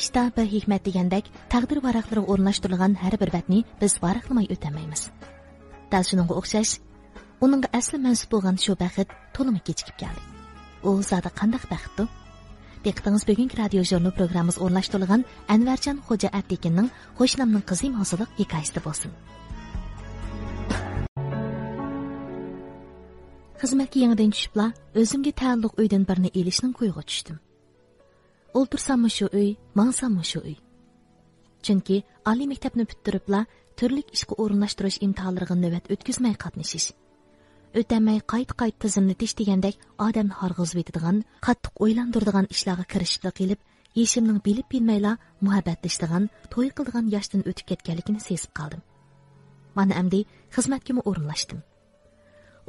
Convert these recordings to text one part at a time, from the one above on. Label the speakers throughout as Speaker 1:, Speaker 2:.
Speaker 1: ishda bir hikmat degandek taqdir varaqlariga o'rnashtirilgan har bir batni biz varaqlamay o'tamaymiz. Dal shuningga o'xshash, uningga asli mansub bo'lgan shu baxt to'liq kechikib keldi. U zada qanday baxtdir? Diqqatingiz bugungi radio jurnal programmamiz o'rnashtirilgan Anvarjon Xo'ja Attekinning Xo'shnamning qizi mavzuliq hikoyasi bo'lsin. Xizmatga yangidan tushibla o'zimga taalluq uydan birini elishning ko'yiga tushdim. O'ltirsammi shu uy, mangsammi shu uy. Chunki oliy maktabni bitiribla turli ishga o'rinlashtirish imtihonlariga navbat o'tkazmay qatnashish, o'tamay qayt tizimlatish degandek odamni harg'izib etadigan, qattiq o'ylantiradigan ishlarga kirishib qilib, yeshimning bilib-bilmayla muhabbatlashadigan, to'y qiladigan yoshdan o'tib ketganligini sezib qoldim. Mana endi xizmatga o'rinlashdim.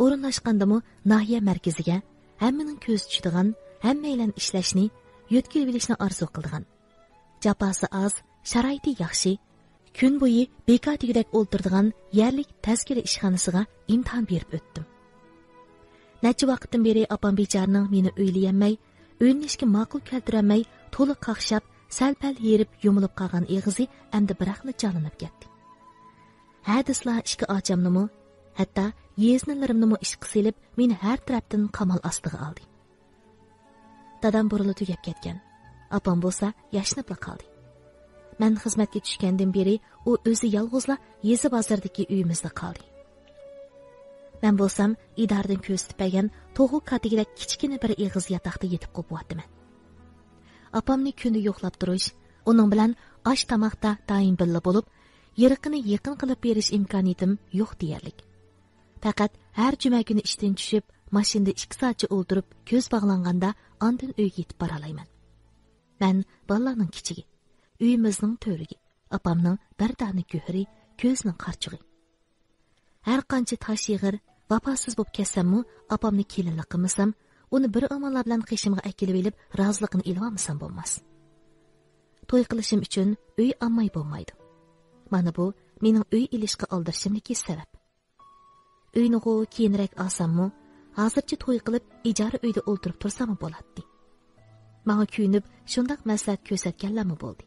Speaker 1: O'rinlashgandimi nahiya markaziga hammaning ko'z tushadigan, hammaylan ishlashni, yo'tkil bilishni orzu qilgan. Jafosi oz, sharoiti yaxshi, kun bo'yi bekotigidek o'ltiradigan yerlik tazkira ishxonasiga imtihon berib o'tdim. Necha vaqtdan beri opam bechorning meni o'ylayolmay, o'ynashga ma'qul keltirolmay, to'liq qaqshab, sal-pal yerib yumilib qolgan eg'izi endi biraqli jonlanib ketdi. Hadislar ishga ochamnimi, hatto yeznalarimni ishqa silib, meni har tarafdan qamal ostiga oldi. Dadam burilib tugab ketgan. Opam bo'lsa yashnab qoldi. Men xizmatga tushgandan beri u o'zi yolg'izla yezi bozordagi uyimizda qoldi. Men bo'lsam idordan ko'z tipagan to'g'u katigidek kichkina bir eg'iz yotoqda yetib qo'yapman. Opamni kunda yo'qlab turish, uning bilan osh tomoqda doim birga bo'lib, yiriqini yaqin qilib berish imkoniyatim yo'q deyarlik. Faqat har juma kuni ishdan tushib, mashinada 2 soatcha o'ltirib, ko'z bog'langanda ondan uyga yetib bora olaman. Men bolalarning kichigi, uyimizning to'rigi, opamning bir dona go'hri, ko'zning qarchig'i. Har qancha tosh yig'ir, vafosiz bo'lib ketsammi, opamni kelinlik qilmasam, uni bir omonlar bilan qishimga akilib elib, roziligini ilib olmasam bo'lmas. To'y qilishim uchun uy olmay bo'lmaydi. Mana bu mening uy ilishga oldirishimdagi sabab. Uyni keyinroq olsammi, hozircha to'y qilib ijara uyda o'ltirib tursam bo'ladi. Menga kuyinib, shundoq maslahat ko'rsatganlarmi bo'ldi.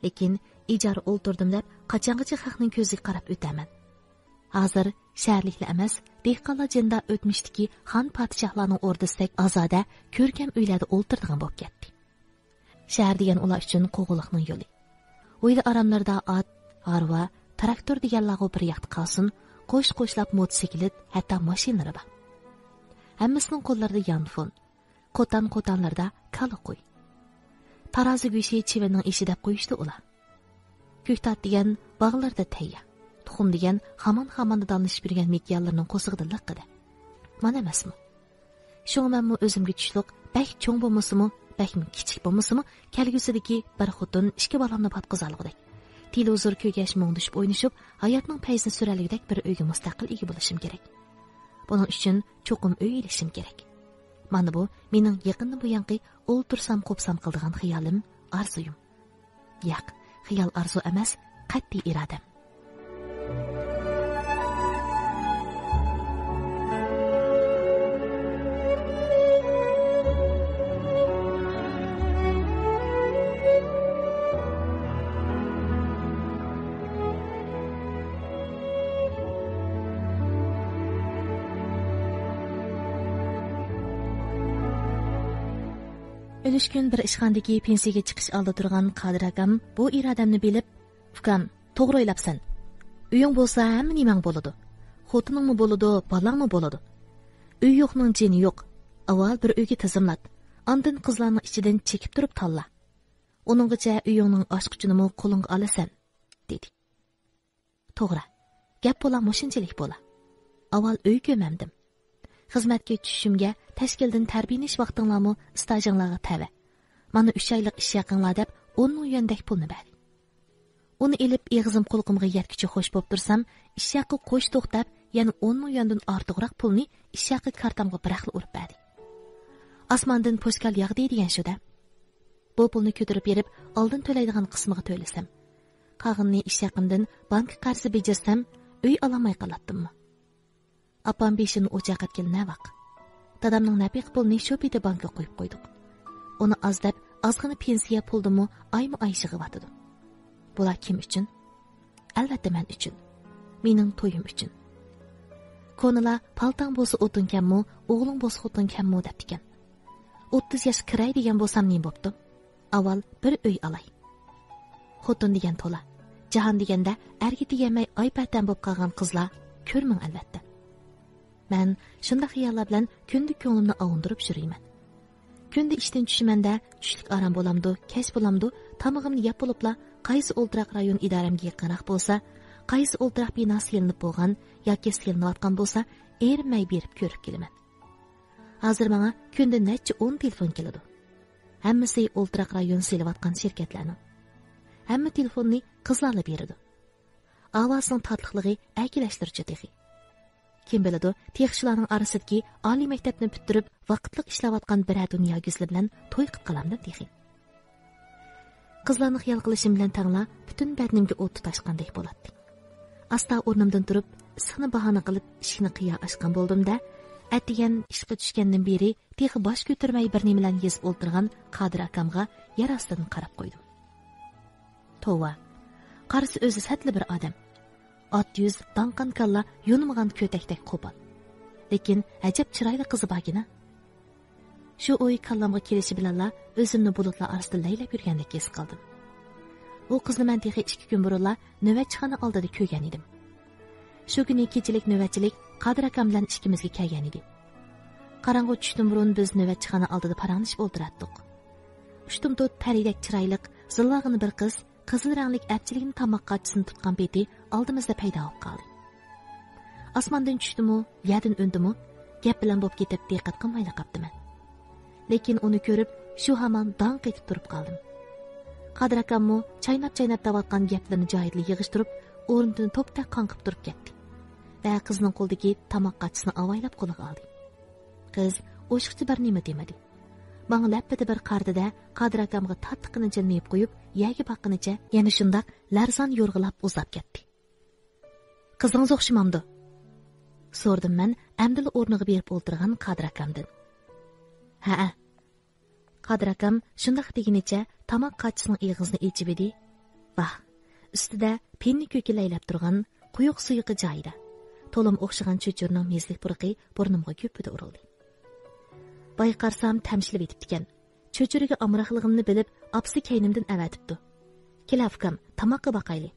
Speaker 1: Lekin ijara o'ltirdim deb qachongacha haqning ko'ziga qarab o'taman. Hozir shaharliklar emas, dehqonlar jinda o'tmishdiki xon podshohlarning o'rdasidek ozoda, ko'rkam uylarda o'ltirdigan bo'lib ketdi. Shahar degan ular uchun qo'g'iliqning yo'li. Uyda aramlarda ot, harva, traktor deganlarga bir yoqda qolsin, qo'sh-qo'shlab motosiklet, hatto mashinalar bor. Hammasining qo'llarida yanfon, qo'tan-qo'tanlarda kala qo'y. Tarozi go'shi chivinning ishi deb qo'yishdi ular. Ko'ktat degan bog'larda tayyor. Tuxum degan hamon-hamon donlashib yurgan mekyallarning qo'sig'ida liqqida. Mana emasmi? Shunga menmi o'zimga tushliq, bak cho'ng bo'lmasimi, bakmi kichik bo'lmasimi, kelgusidagi bir xotin ishga bolamni patqizalg'idek. Televizor ko'gash mo'ngdishib o'ynashib, hayotning payzini suraligidek bir uyga mustaqil ega bo'lishim kerak. Buning uchun cho'qim uy ilishim kerak. Mana bu mening yaqinda bu yanqi o'ltirsam qo'psam qildigan xiyolim, arzuyim. Yo'q, xiyol arzu emas, qat'iy irodam. Ölüşkün bir ishxondagi pensiyaga chiqish oldi turgan Qodir akam bu irodamni bilib, "Ukam, to'g'ri o'ylabsan. Uying bo'lsa, hamma nimang bo'ladi. Xotiningmi bo'ladi, bolangmi bo'ladi. Uy yo'qning jini yo'q. Avval bir uyga tizimlat. Ondan qizlarning ichidan chekib turib tanla. Uninggacha uyingning ochqichini qo'lingga olasan", dedi. To'g'ri. Gap bo'la mushinchilik bo'la. Avval uy ko'mamdim. Xizmatga tushishimga tashkildan tarbiyalash vaqtinglarmi stajinglarga tava. Mana 3 oylik ish yaqinlar deb 10 milliondek pulni berdi. Uni elib eg'izim qulqimga yetkicha xo'sh bo'lib tursam, ish haqi qo'sh to'xtab, yana 10 milliondan ortiqroq pulni ish haqi kartamga biraqli urib berdi. Osmondan poskal yog'di degan shu-da. Bu pulni ko'tarib berib, oldin to'laydigan qismiga to'lasam, qag'inni ish haqimdan bank qarzi bejirsam, uy olamay qolatdimmi? Apam beshini o'chaqat kelna vaq. Dadamning napiq pulni shu bitta bankka qo'yib qo'ydik. Uni ozdab ozgina pensiya puldimi oyma oy yig'iyotidi. Bular kim uchun? Albatta men uchun. Mening to'yim uchun. Ko'nala paltang bo'lsa o'tinkanmi, o'g'ling bo'lsa xotinkanmi deb ekan. 30 yosh kiray degan bo'lsam nima bo'pti? Avval bir uy olay. Xotin degan to'la. Jahon deganda erga tegamay oypatdan bo'lib qolgan qizlar ko'rmang albatta. Men shunda xiyollar bilan kunda ko'nglimni ovundirib yurayman. Kunda ishdan tushimanda tushlik orom bo'lamdi, kech bo'lamdi, tamog'imni yeb bo'libla qaysi o'ltiraq rayon idoramga yaqinroq bo'lsa, qaysi o'ltiraq binosi silinib bo'lgan yoki silinayotgan bo'lsa, erinmay berib ko'rib kelaman. Hozir menga kunda necha 10 telefon keladi. Hammasi o'ltiraq rayon silayotgan shirkatlarning. Hamma telefonni qizlarga beradi. Ovozning tatliqligi akilashtiruvchi texi. Kim biladi, texshilarning orasidagi oliy maktabni bitirib, vaqtliq ishlayotgan bir dunyo gizli bilan to'y qilib qolamdim texi. Qizlarni xiyol qilishim bilan tangla butun badnimga o't tutashgandek bo'ladi. Asta o'rnimdan turib, issiqni bahona qilib ishni qiya ochgan bo'ldimda, atigan ishga tushgandan beri texi bosh ko'tarmay bir nima bilan yezib o'ltirgan Qodir akamga yer ostidan qarab qo'ydim. Tova, qarisi o'zi satli bir odam. Ot yuz, danqan kalla, yunmagan ko'takdek qo'pol. Lekin ajab chiroyli qizi bagina. Shu o'y kallamga kelishi bilanla o'zimni bulutlar orasida laylab yurgandek his qildim. U qizni men texi 2 kun burunla navbatchixona oldida ko'rgan edim. Shu kuni kechilik navbatchilik Qodir akam bilan ishimizga kelgan edi. Qarang'i tushdan burun biz navbatchixona oldida paranglashib o'ltiratdik. Ushtumtut paridek chiroyli, zillag'ini bir qiz qizil ranglik apchiligini tomoqqa achisini tutgan beti oldimizda paydo bo'lib qoldi. Osmondan tushdimi, yerdan undimi, gap bilan bo'lib ketib diqqat qilmay qoldim. Lekin uni ko'rib, shu hamon dong etib turib qoldim. Qodir akammi chaynab davatgan gaplarni joyida yig'ishtirib, o'rnidan to'pda qonqib turib ketdi. Va qizning qo'lidagi tomoqqa achisini avaylab qo'liga oldi. Qiz o'shiqchi bir nima demadi. Bana lappida bir qardida Qodir akamga tatliqini jilmayib qo'yib, yaga baqqinicha yana shundoq larzon yo'rg'ilab uzab ketdi. Qizingiz o'xshamamdi? So'rdim men amdili o'rniga berib o'ltirgan Qodir akamdan. Ha. Qodir akam shundoq deginicha tomoq qachisining eg'izini echib edi. Vah, ustida penni ko'ki laylab turgan quyuq suyuqi joyida. To'lim o'xshagan cho'churning mezlik purqi burnimga ko'pida urildi. Bayqarsam tamshilib etibdi ekan. Cho'churiga amroqligimni bilib, apsi kaynimdan avatibdi. Kelafkam, tamoqqa baqayli.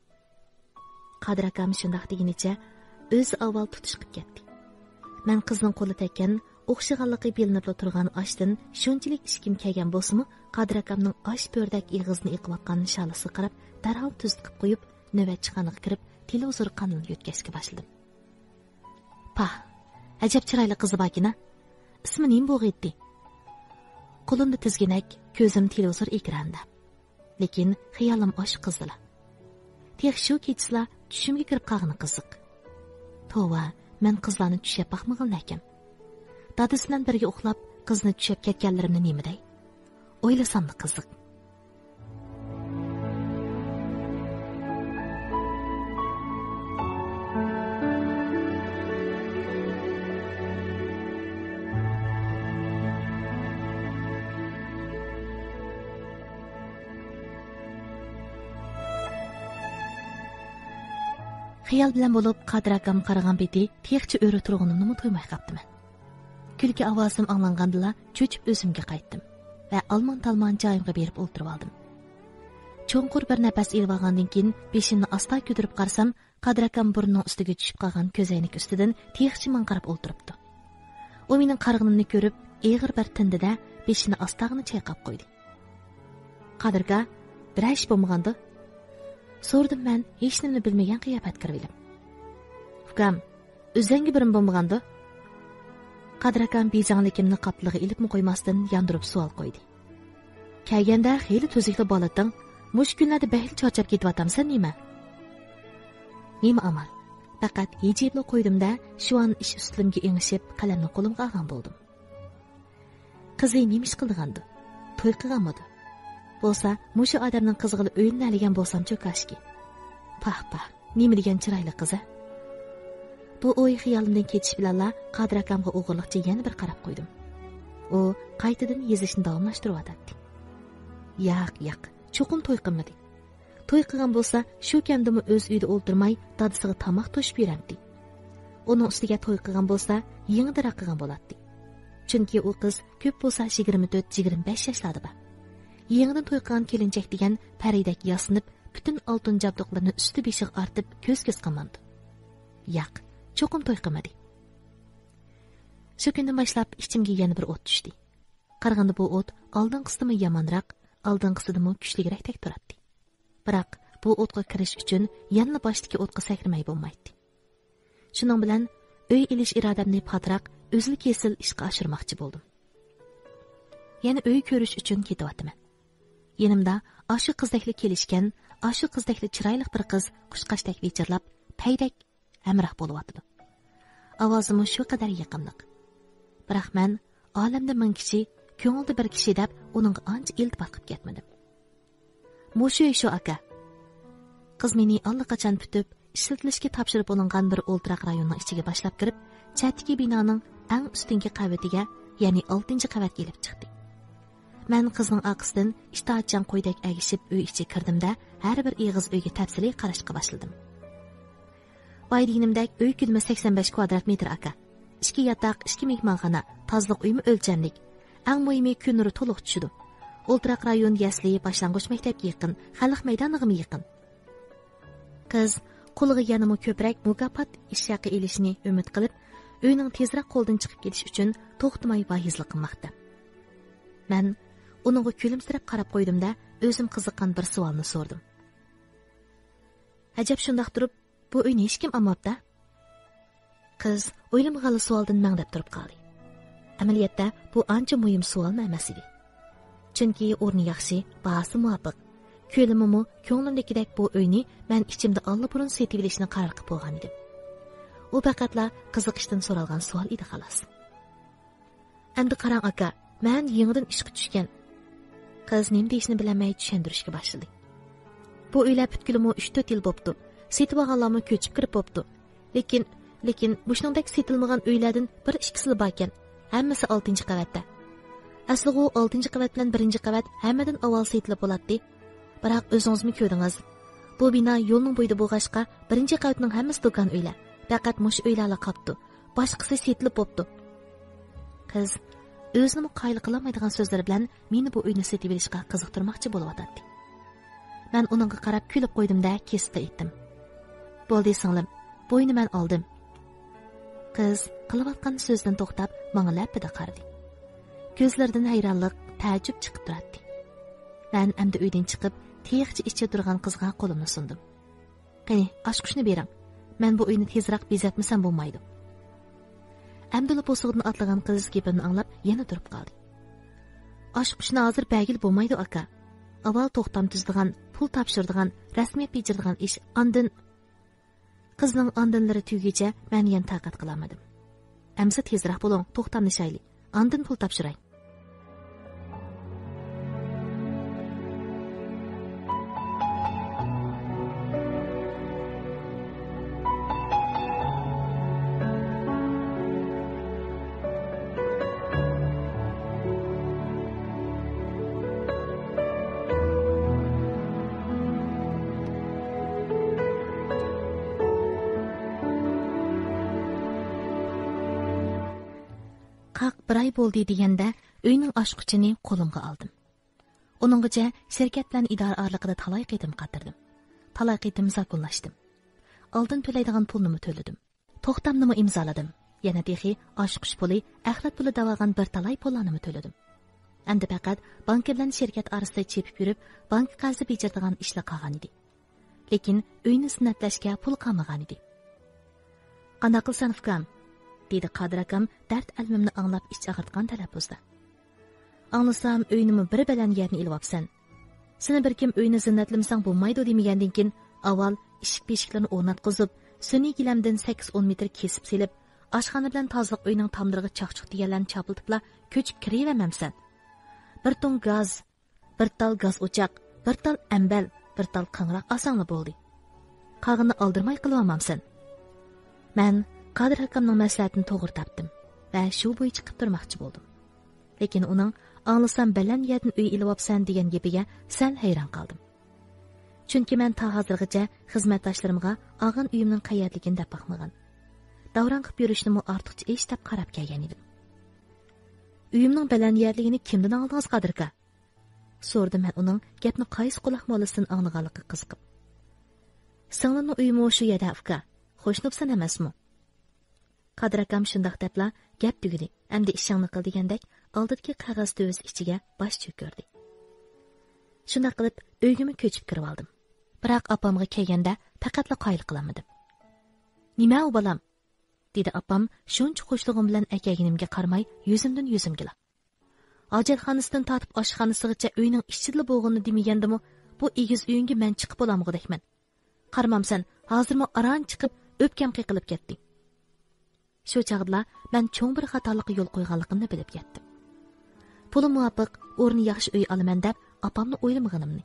Speaker 1: Qodir akam shundoq deginicha o'zi avval tutish qilib ketdi. Men qizning qo'li tekkan, o'xshaganligi bilinib turgan oshdan shunchalik ishkim kelgan bo'lsa-mu, Qodir akamning osh bo'rdak eg'izni iqiyotgan shalisi qarab, darhol tuz qilib qo'yib, navbatchixonaga kirib, televizor kanalini yo'tkashga boshladim. Pah, ajab chiroyli qizi bakina. Ismi nim bo'g'itdi. Qo'limda tizginak, ko'zim televizor ekranida. Lekin xiyolim osh qizdilar. Tex shu kechsizlar tushimga kirib qolgani qiziq. Tova, men qizlarni tushab baxmag'in ekan. Dadasi bilan birga uxlab, qizni tushab ketganlarimni nemiday? O'ylasamni qiziq. Xiyol bilan bo'lib Qodir akam qaragan beti texchi o'ri turg'unimni to'ymay qolibdiman. Kulki ovozim anglangandilar, cho'chib o'zimga qaytdim va almon-talmon joyimga berib o'ltirib oldim. Cho'nqur bir nafas elib olgandan keyin beshimni asta ko'tarib qarsam, Qodir akam burnining ustiga tushib qolgan ko'zoynak ustidan texchi men qarab o'ltiribdi. U mening qarg'inimni ko'rib, eg'ir bir tindida beshini astag'ini chayqab qo'ydi. Qodirga bir ish bo'lmagandi. So'rdim men hech nimani bilmagan qiyofatga kirib. Ukam, o'zingga birim bo'lmagandi? Qodir akam bezangligimni qapliga ilibmi qo'ymasdan yondirib savol qo'ydi. Kelganda xeyli tuzukli bolating, mush kunlarda bahil charchab ketyaptamsan nima? Nima amal? Faqat yejibni qo'ydimda, shu an ish ustimga engishib, qalamni qo'limga olgan bo'ldim. Qizi nima ish qilgandi? To'y qilganmidi? Bo'lsa, mushu odamning qizig'ini o'yinlaligan bo'lsam cho'kashki. Pah, nima degan chiroyli qiz-a? Bu o'y xiyolimdan ketish bilanla Qodir akamga o'g'irliqcha yana bir qarab qo'ydim. U qaytadan yezishni davomlashtiryapti. Yo'q, cho'qim to'y qilmadi. To'y qilgan bo'lsa, shu kamdimi o'z uyida o'ltirmay, dadasiga tamoq to'shib yuramdi. Uning ustiga to'y qilgan bo'lsa, yengidroq qilgan bo'ladi. Chunki u qiz ko'p bo'lsa 24-25 yoshlarda bor. Yengidan to'y qilgan kelinchak degan paridak yasinib, butun oltin jabduqlarni usti beshiga ortib, ko'z-ko'z qilmadi. Yo'q, cho'qim to'y qilmadi. Shu kundan boshlab ichimga yana bir o't tushdi. Qaraganda bu o't oldinqisimi yomonroq, oldinqisidimi kuchliroq tek turadi. Biroq bu o'tga kirish uchun yana boshdagi o'tga sakramay bo'lmaydi. Shuning bilan uy ilish irodamni patroq o'zil kesil ishga oshirmoqchi bo'ldim. Yana uy ko'rish uchun ketyapman. Yenimda ashu qizdakli kelishgan, ashu qizdakli chiroyli bir qiz qushqashdek vichirlab, paydak hamroh bo'lyapti. Ovozim shu qadar yaqinliq. Biroq men olamda ming kishi, ko'ngilda bir kishi deb uning ancha iltifot qilib ketmadim. Mushu aka. Qiz meni allaqachon putib, ishlatilishga topshirib olingan bir o'ltiraq rayonning ichiga boshlab kirib, chatdagi binoning eng ustungi qavatiga, ya'ni 6-qavatga kelib chiqdi. Men qizning orqasidan ishtoatchan qo'ydak agishib uy ichiga kirdimda, har bir eg'iz uyga tafsiliy qarashga boshladim. Boy deganimdek uy kulmi 85 kvadrat metr aka. 2 yotoq, 2 mehmonxona, tozliq uymi o'lchanlik. Eng muhimi kun nuri to'liq tushdi. O'ltiraq rayon yasli, boshlang'ich maktabga yaqin, xalq maydoniga yaqin. Qiz qo'liga yanama ko'proq mukofot ishaqi elishni umid qilib, uyning tezroq qo'ldan chiqib ketish uchun to'xtamay vahizlik qilmoqda. Men uningga kulimsirab qarab qo'ydimda, o'zim qiziqqan bir savolni so'rdim. Ajab shundoq turib, bu uyni hech kim olmabdi? Qiz o'ylamag'ali savoldan mangdab turib qoldi. Amaliyotda bu ancha muhim savol emas edi. Chunki o'rni yaxshi, bahasi muvofiq. Ko'limimi ko'nglimdagidek bu uyni men ichimda allapurun setib olishni qaror qilib qo'ygan edim. U faqatla qiziqishdan so'ralgan savol edi xolos. Endi qarang aka, men yangidan ishga tushgan. Qiz nima deyishni bilmay tushuntirishga boshladi. Bu uylar butkilimi 3-4 yil bo'pti. Setib olganlarmi ko'chib kirib bo'pti. Lekin bu shuningdek setilmagan uylardan bir ikkisini bor ekan. Hammasi 6-qavatda. Aslida u 6-qavat bilan 1-qavat hammadan avval setilib bo'ladi. Biroq o'zingizmi ko'rdingiz. Bu bino yo'lning bo'yida bo'lg'ashqa 1-qavatning hammasi do'kon uylar. Faqat mush uylarla qopdi. Boshqasi setilib bo'pti. Qiz o'zini qoyil qilolmaydigan so'zlar bilan meni bu uyni setib olishga qiziqtirmoqchi bo'layotdi. Men uningga qarab kulib qo'ydimda kesib aytdim. Bo'ldi singlim, bu uyni men oldim. Qiz qilayotgan so'zdan to'xtab, menga lapida qaradi. Ko'zlaridan hayronlik, ta'jub chiqib turadi. Men endi uydan chiqib, teyiqchi ichida turgan qizga qo'limni sundim. Qani, oshqushni bering. Men bu uyni tezroq bezatmasam bo'lmaydi. Amdula po'sig'idan atlagan qiz gapini anglab, yana turib qoldi. Oshqushni hozir bagil bo'lmaydi aka. Avval to'xtam tuzdigan, pul topshirdigan, rasmiyat bejirdigan ish, andin qizning andinlari tugicha men yana taqat qilamadim. Amsa tezroq bo'ling, to'xtamni shayli. Andin pul topshiray. Bir ay bo'ldi deganda uyning oshquchini qo'limga oldim. Uninggacha shirkat bilan idora orlig'ida talay qitim qatirdim. Talay qitim zakonlashdim. Oldin to'laydigan pulni to'ladim. To'xtamni imzoladim. Yana texi oshqush puli, axlat puli da'vogan bir talay pullarni to'ladim. Endi faqat bank bilan shirkat orasida chepib yurib, bank qarzi bejirdigan ishlar qolgan edi. Lekin uyni sinatlashga pul qolmagan edi. Qanday qilsan ukam? Dedi Qodir akam dard almimni anglab ich ag'irtgan talaffuzda. Anglasam uynimi bir bilan yerni ilibsan. Seni bir kim uyni zinnatlimsang bo'lmaydi demagandan keyin avval eshik beshiklarni o'rnatqizib, sun'iy gilamdan 8-10 metr kesib selib, oshxona bilan tozliq uyning tomdirig'i chaqchuq deganlarni chopiltibla ko'chib kiravermamsan. Bir ton gaz, bir tal gaz o'choq, bir tal ambal, bir tal qangroq osongli bo'ldi. Qag'ini oldirmay qilolmamsan. Men Qodir akamning maslahatini to'g'ri topdim va shu bo'yicha qilib turmoqchi bo'ldim. Lekin uning Anlasam baland yerdan uy ilyapsan degan gapiga sal hayron qoldim. Chunki men ta hozirgacha xizmatdoshlarimga og'in uyimning qayerligini deb baqmagan. Davron qilib yurishni ortiqcha ish deb qarab kelgan edim. Uyimning baland yerligini kimdan oldingiz Qadirka? So'rdi men uning gapni qaysi quloq molasidan anglaganligiga qiziqib. Singlimning uyimi shu yerda aka. Xo'shnubsan emasmi? Qadir akam shundoq debla gap tugidi. Endi ishingni qil degandek oldidagi qog'oz to'z ichiga bosh cho'kirdi. Shundoq qilib uygimga ko'chib kirib oldim. Biroq opamga kelganda faqatla qoyil qilamadim. Nima u bolam? Dedi opam shuncha qo'shlig'im bilan akaginimga qarmay yuzimdan yuzimga. Hojatxonasidan tortib oshxonasigacha uyning ichida bo'g'ini demagandimi, bu egiz uyingga men chiqib bo'lamg'idekman. Qarmamsan, hozirmi aran chiqib o'pkam qiqilib ketdi. Shu chaqda men cho'ng bir xatolikqa yo'l qo'yganligimni bilib yetdim. Puli muvofiq o'rni yaxshi uy olaman deb opamni o'ylamaganimni.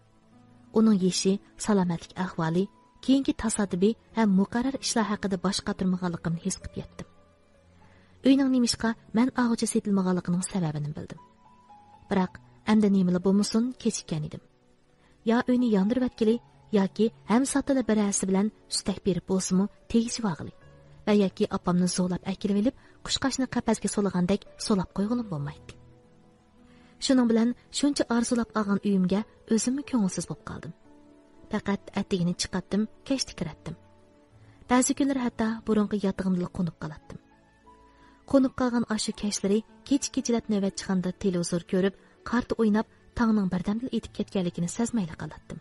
Speaker 1: Uning yeshi, salomatlik ahvoli, keyingi tasodifiy ham muqarrar ishlar haqida bosh qotirmaganligimni his qilib yetdim. Uyning nimishqa men og'uchi setilmaganligining sababini bildim. Biroq endi nimali bo'lmasin kechikkan edim. Ya uyni yondirib atkili yoki ham sotila birasi bilan ustak berib bo'lsa-mu tegishib og'ili. Va yoki opamni zo'lab akilib olib, qushqashni qafasga solgandek solab qo'yganim bo'lmaydi. Shuning bilan shuncha arzulab olgan uyimga o'zimni ko'ngilsiz bo'lib qoldim. Faqat atigini chiqatdim, kechdi kiratdim. Ba'zi kunlar hatto burunqi yotig'imda qo'nib qolatdim. Qo'nib qolgan ashu kechlari kech-kechlab navbat chiqanda televizor ko'rib, qarta o'ynab, tongning birdamda etib ketganligini sezmayli qolatdim.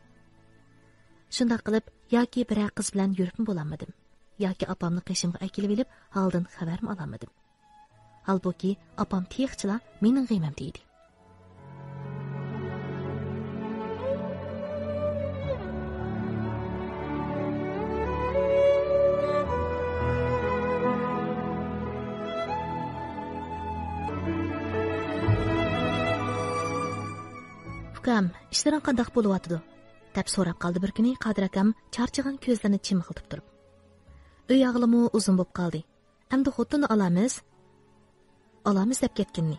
Speaker 1: Shunday qilib, yoki bir qiz bilan yurib bo'lamadim, yoki opamni qishimga akilib olib, holdan xabarmi olamadim. Halbuki opam tiyiqchilar mening g'imam deydi. Ukam, ishlaring qanday bo'lyapti? deb so'rab qoldi bir kuni Qadir akam charchagan ko'zlarini chimiqiltib turib. Uy og'limi uzun bo'lib qoldi. Endi xotinni olamiz deb ketganni.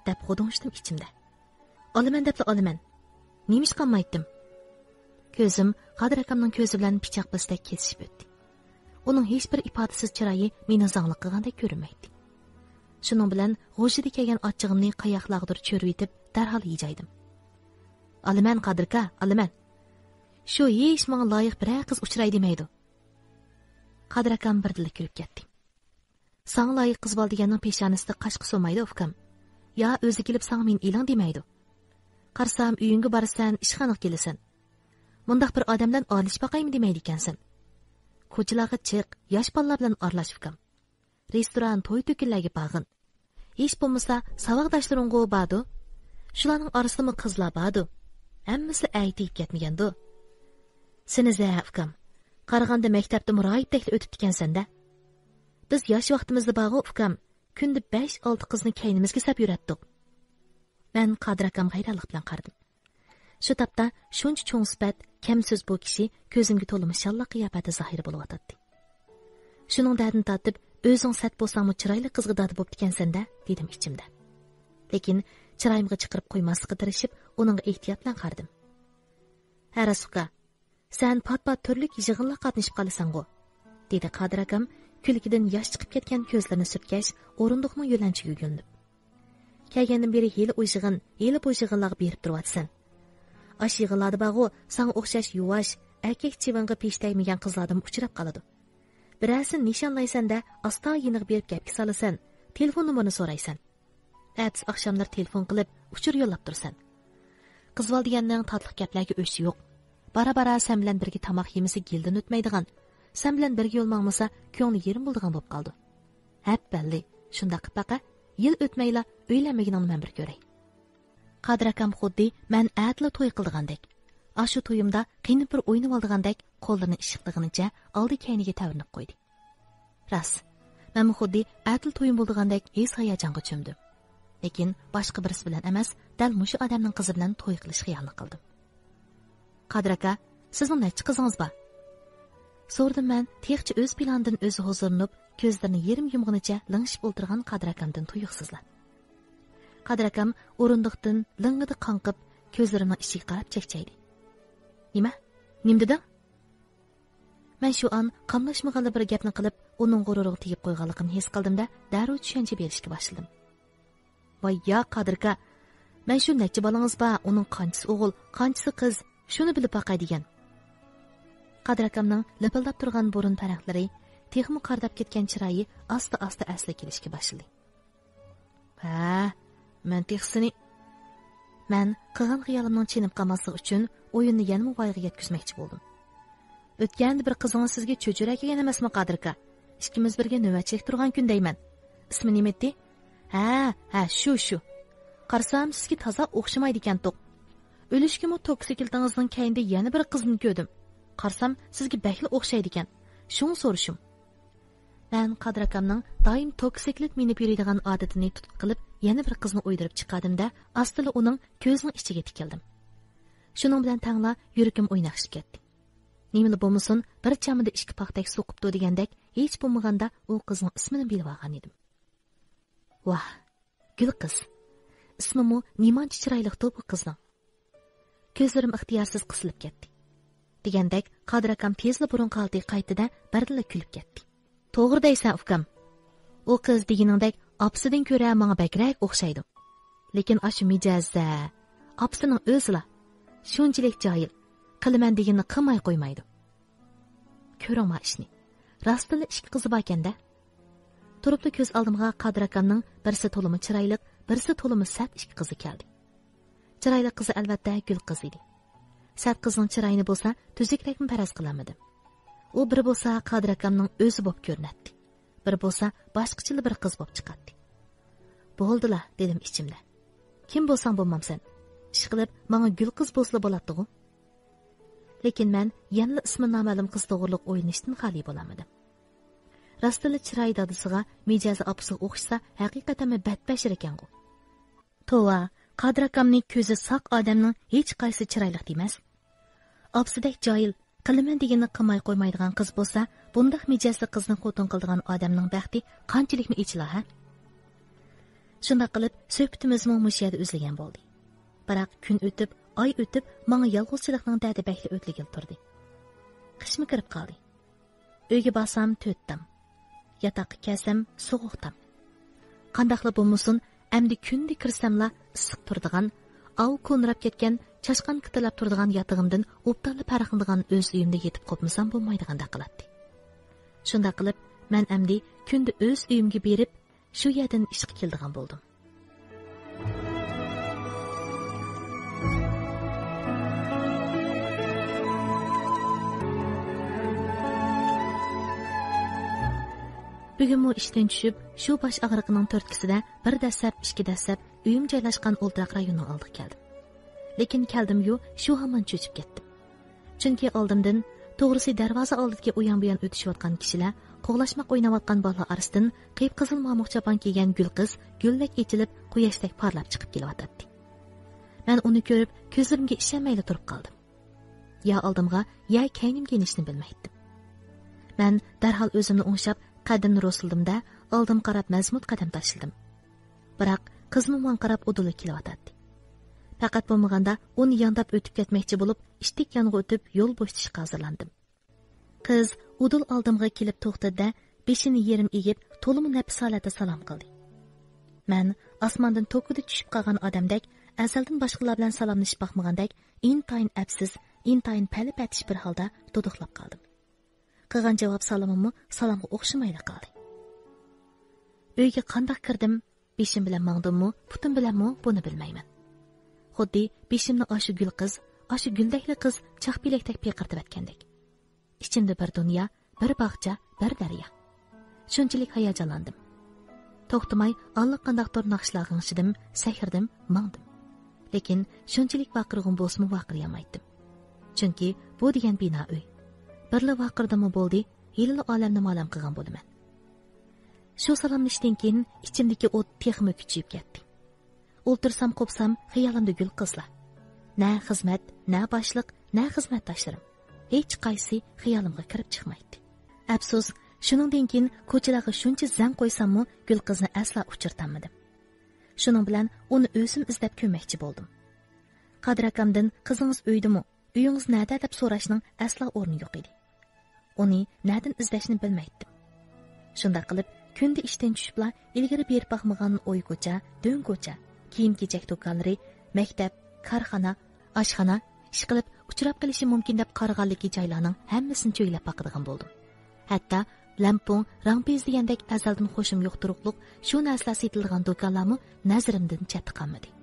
Speaker 1: deb xo'donishdim ichimda. Olaman debla olaman. Nemish qolmaydim. Ko'zim Qadir akamning ko'zi bilan pichoq bisdak kesishib o'tdi. Uning hech bir ifodasiz chiroyi meni zanglik qilgandek ko'rinmaydi. Shuning bilan g'o'shida kelgan ochchig'imni qayoqlardir cho'rib yetib, darhol yeyjaydim. Olaman Qadirka, olaman. Shu hech menga loyiq bir qiz uchray demaydi. Qadir akam birdilla kulib ketdi. Sana loyiq qiz bol deganning peshonasida qashqi so'maydi ukam. Ya o'zi kelib sana men e'lon demaydi. Qarsam uyingga borsan, ishxonaga kelasan. Mundaq bir odamdan olish baqaymi demaydi ekansan. Ko'chalarga chiq, yosh bolalar bilan aralash ukam. Restoran, to'y to'kinlarga bag'in. Hech bo'lmasa saboqdoshlaringga bordi. Shularning orasida qizlar bordi. Hammasi aytib ketmagandi. Seni ukam. Qarag'anda maktabda muroyibdek o'tib ekansan-da. Biz yosh vaqtimizda bag'u ukam, kunda 5-6 qizni kaynimizga sap yuratdik. Men Qadir akam hayronlik bilan qaradim. Shu tapda shuncha cho'ng sifat, kam so'z bu kishi ko'zimga to'limi shalla qiyofati zohir bo'lib o'tadi. Shuning dadini tatib, o'zing sat bo'lsang chiroyli qizga dadi bo'lib ekansan-da, dedim ichimda. Lekin chiroyimga chiqirib qo'ymaslikka tirishib, uning ehtiyot bilan qaradim. Harasuka, sen pat-pat turli yig'inlar qatnashib qolasan-ku, dedi Qadir akam kulkidan yosh chiqib ketgan ko'zlarini surtgach, o'rindiqning yo'lanchiga yo'nib. Kelgandan beri heli bu yig'inlarga berib turyapsan. Ash yig'inlarda bag'u sana o'xshash yuvosh, erkak chivanga pesh tegmagan qizlardan uchrab qoladi. Birasi nishonlaysanda asta yiniq berib gapga solasan, telefon nomerini so'raysan. Ertasi oqshomlar telefon qilib, uchur yo'llab tursan. Qizval deganning tatliq gaplarga o'shi yo'q. Bara-bara sen bilan birga tamoq yemisi gildan o'tmaydigan. Sen bilan birga yo'lmaqmasa, ko'ngli yerim bo'ldigan bo'lib qoldi. Hap balli, shunda qipaqa, yil o'tmayla uylanmaganingni men bir ko'ray. Qadir akam xuddi men atli to'y qildigandek. Ashu to'yimda qiynib bir o'ynab oldigandek qo'llarini ishiqlig'inicha oldi kayniga tavinib qo'ydi. Ras, men xuddi atli to'yim bo'ldigandek his hayajonga cho'mdim. Lekin boshqa birisi bilan emas, dal mushu odamning qizi bilan to'y qilish xiyolini qildim. Qadir aka, sizning necha qizingiz bor? So'rdim men, texchi o'z planidan o'zi huzurlanib, ko'zlarini yerim yumg'inicha lingshib o'tirgan Qadir akamdan tuyuqsizlab. Qadir akam o'rindiqdan ling'ida qanqib, ko'zlarimning ichiga qarab chekchaydi. Nima deding? Men shu an qamlashmaganda bir gapni qilib, uning g'ururiga tegib qo'yganligimni his qildimda, darrov tushuncha berishga boshladim. Voy ya Qadir aka, men shu necha bolangiz bor, uning qanchasi o'g'il, qanchasi qiz, shuni bilib boqay degan. Qadir akamning lipildab turgan burun taraqlari, texmi qardab ketgan chiroyi asta-asta asli kelishga boshladi. Men qilgan xiyolimning chinib qolmasligi uchun o'yinni yana muvoyiga yetkazmoqchi bo'ldim. O'tganda bir qizingiz sizga cho'chira kelgan emasmi Qadir aka? Ikkimiz birga navbatchilik turgan kun deyman. Ismi nima edi? Shu. Qarsam sizga toza o'xshamaydi ekan to'q. O'lishgimi toksikiltingizning kayinda yana bir qizni ko'rdim. Qarsam sizga bakli o'xshaydi ekan. Shuni so'rishim. Men Qadir akamning doim toksiklik minib yuradigan odatini tutib qilib, yana bir qizni o'ydirib chiqadimda, astila uning ko'zining ichiga tikildim. Shuning bilan tangla yuragim o'ynashib ketdi. Nimali bo'lmasin, bir chamida ikki paxtak so'qibdi degandek, hech bo'lmaganda u qizning ismini bilib olgan edim. Vah, gul qiz. Ismi nimancha chiroyliqdi bu qizning. Ko'zlarim ixtiyorsiz qisilib ketdi. Degandek, Qadir akam tezla burun qalti qaytida birdila kulib ketdi. To'g'ri deysan, ukam. U qiz deganingdek opsidan ko'ra menga bakrak o'xshaydi. Lekin ashu mijozda opsining o'zila shunchalik johil, qilaman deganini qilmay qo'ymaydi. Ko'rama ishni. Rostila ikki qizi bor ekanda. Turibli ko'z oldimga Qadir akamning birisi to'limi chiroyli, birisi to'limi sat ikki qizi keldi. Chiroyli qizi albatta gul qiz edi. Sat qizning chiroyini bo'lsa, tuzuklikni faraz qilamadim. U bir bo'lsa Qadir akamning o'zi bo'lib ko'rinadi. Bir bo'lsa boshqacha bir qiz bo'lib chiqadi. Bo'ldilar, dedim ichimda. Kim bo'lsang bo'lmamsan. Ish qilib, menga gul qiz bo'lsa bo'ladi-ku. Lekin men yana ismi noma'lum qiz to'g'riliq o'ynashdan xali bo'lamadim. Rostila chiroy dadisiga, mijozi opasiga o'xshasa, haqiqatan badbashir ekan-ku. Tova, Qadir akamning ko'zi saq odamning hech qaysi chiroyli emas. Opsidek joyil, qilaman deganini qilmay qo'ymaydigan qiz bo'lsa, bundaq mijozli qizni xotin qildigan odamning baxti qanchalikmi ichila, ha? Shunda qilib, suhbatimizning mushiyada uzilgan bo'ldi. Biroq kun o'tib, oy o'tib, menga yolg'izchilikning dadi bakli o'tligil turdi. Qishmi kirib qoldi. Uyga borsam to'tdim. Yataqqa kelsam sovuqdim. Qandaqla bo'lmasin, amdi kunda kirsamla issiq turadigan, av ko'nrab ketgan, chashqan kitilab turadigan yatag'imdan o'ptalli farqindigan o'z uyimda yetib qopmasam bo'lmaydiganda qiladi. Shunda qilib, men amdi kunda o'z uyimga berib, shu yerdan ishga keldigan bo'ldim. Bugun mu ishdan tushib, shu bosh og'riqining to'rtkisida bir dasab, ikki dasab uyim joylashgan o'ltiraq rayonning oldiga keldim. Lekin keldim-yu, shu hamon cho'chib ketdim. Chunki oldimdan to'g'risi darvoza oldidagi uyon-buyon o'tishayotgan kishilar, qo'g'lashmoq o'ynayotgan bolalar orasidan qip-qizil mamoq chopon kiygan gul qiz guldek echilib, quyoshdek parlab chiqib kelyotdi. Men uni ko'rib, ko'zlarimga ishonmay turib qoldim. Ya oldimga, ya kaynimga inishni bilmaydim. Men darhol o'zimni o'ngshab qadamni rostildimda, oldim qarab mazmut qadam tashladim. Biroq qizmi men qarab udilib kelyotdi. Faqat bo'lmaganda uni yondab o'tib ketmoqchi bo'lib, ishtik yonga o'tib yo'l bo'shatishga hozirlandim. Qiz udil oldimga kelib to'xtadi-da, beshini yerim egib, to'liq nafs holatda salom qildi. Men osmondan to'kida tushib qolgan odamdek, azaldan boshqalar bilan salomlashib boqmagandek, intayin afsiz, intayin palapatish bir holda to'diqlab qoldim. Qilgan javob salomimni salomga o'xshamaydi qoldi. Uyga qandoq kirdim, beshim bilan mangdimmi, putim bilanmi, buni bilmayman. Xuddi beshimni oshu gul qiz, oshu guldakli qiz chaqpilakdek piqirtib atgandek. Ichimda bir dunyo, bir bog'cha, bir daryo. Shunchalik hayajonlandim. To'xtamay allaqandoqdir naqshlar g'ingshdim, sahrdim, mangdim. Lekin shunchalik vaqirg'im bo'lsa-mu vaqiryamaydim. Chunki bu degan bino uy. Birla vaqirdimi bo'ldi, yilli olamni ma'lum qilgan bo'laman. Shu salomlashdan keyin ichimdagi o't texmi kuchayib ketdi. O'ltirsam qo'psam xiyolimda gul qizlar. Na xizmat, na boshliq, na xizmatdoshlarim. Hech qaysi xiyolimga kirib chiqmaydi. Afsus, shuningdan keyin ko'chalarga shuncha zang qo'ysammi, gul qizni asla uchirtamadim. Shuning bilan uni o'zim izlab ko'rmoqchi bo'ldim. Qadir akamdan qizingiz uydimi, uyingiz nada deb so'rashning aslo o'rni yo'q edi. Uni nadan izlashni bilmaydim. Shunda qilib kunda ishdan tushibla ilgari berib baxmagan o'y ko'cha, do'ng ko'cha, kiyim-kechak do'konlari, maktab, korxona, oshxona ish qilib uchrab qilishi mumkin deb qaraganligi joylarning hammasini cho'ylab baqadigan bo'ldim. Hatto lampon, rangpez degandek azaldan xo'shim yo'q turuqliq shu narsalar sotilgan do'konlarmi nazarimdan chetqanmadi.